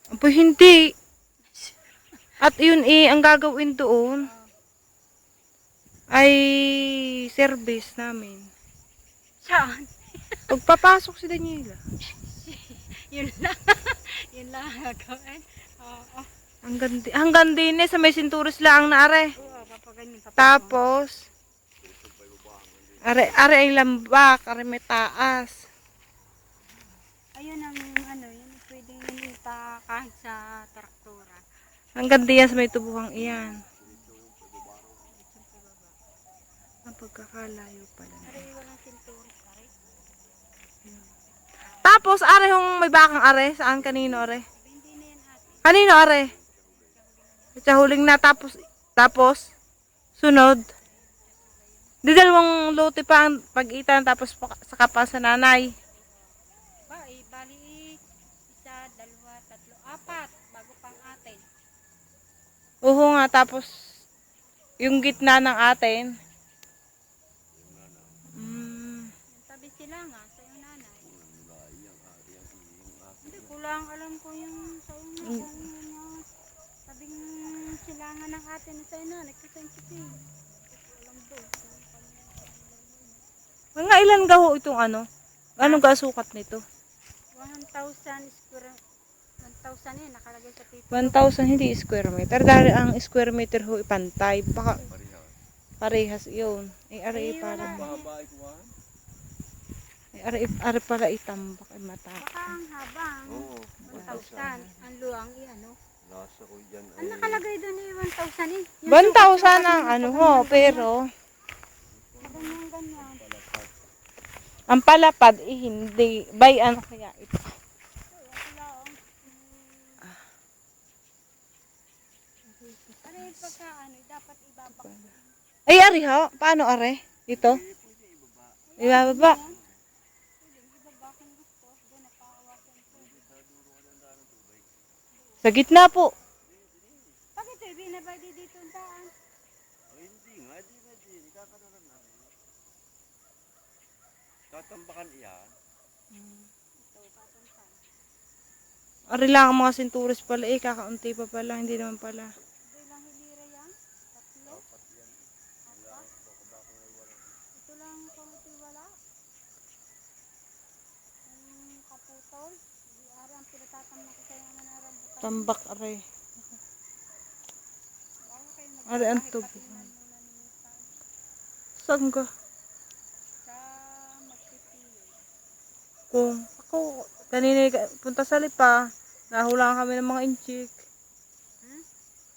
Aba, hindi. At yun ang gagawin doon ay service namin. Saan? Pagpapasok si Daniela. Yun lang. Yun lang ang gagawin. Oo. Hanggang din sa may sinturis lang na are. Oo, papaganyan. Tapos, are ay lambak, are may taas. Ayun ang ano, yun pwedeng ininta kahit sa traktora. Hanggang diyan sa may tubuhang iyan. Ang pagkakalayo pala. Aray, walang sinturis, aray. Tapos, are yung may bakang are. Saan kanino are? Hindi na yan ate. Kanino are? Sa huling na tapos, sunod. Di dalawang lote pa ang pag-itan tapos saka pa sa nanay. Bali, isa, dalawa, tatlo, apat, bago pang atin. Oo nga, tapos yung gitna ng atin. Yung tabi sila nga, sa yung nanay. Hindi ko lang alam ko yung sa yung nanay. Tabing silangan ng atin na sa yung nanay, kasi yung kipi. Alam doon. Mga ilan gaho itong ano? Anong gasukat nito? 1,000 square, 1,000 yun, nakalagay sa tito. 1,000 hindi square meter. Dahil ang square meter ho ipantay. Baka parehas yun. Ay, ari parang. Ay, ari pala itambak ay mata. Baka ang habang, Oo, 1,000. Ang luwang, ano. nasa ko dyan Ang nakalagay doon eh, 1,000 eh. 1,000 ang ano ho, pero Ganyan, ganyan. ang palapad hindi. By ano kaya ito? Ano yung pagka ano, dapat ibabak. Ay, ari ho. Paano ari? Ito? Ibababa. Ibaba kung gusto, doon napahawasan ko. Sa gitna po. Bakit ito, binabay dito ang daan? hindi nga, ikakanaran na rin. Tatambakan iyan. Ito, papuntan. Ari lang ang mga sinturis pala eh. Kakaunti pa pala. Hindi naman pala. Ito lang hilira yan, tatlo. Apat yan. Ito lang kumuti wala. Ang kaputol. Di ara ang pinatatamak ko sa'yo na narambutan. Tambak ari. Bago kayo Ari ang tubo. magpatinan muna ni Mitan. Saan ka? Sa magpipili. Kung ako, kanina punta sa lipa. Nahulaan kami ng mga inchik.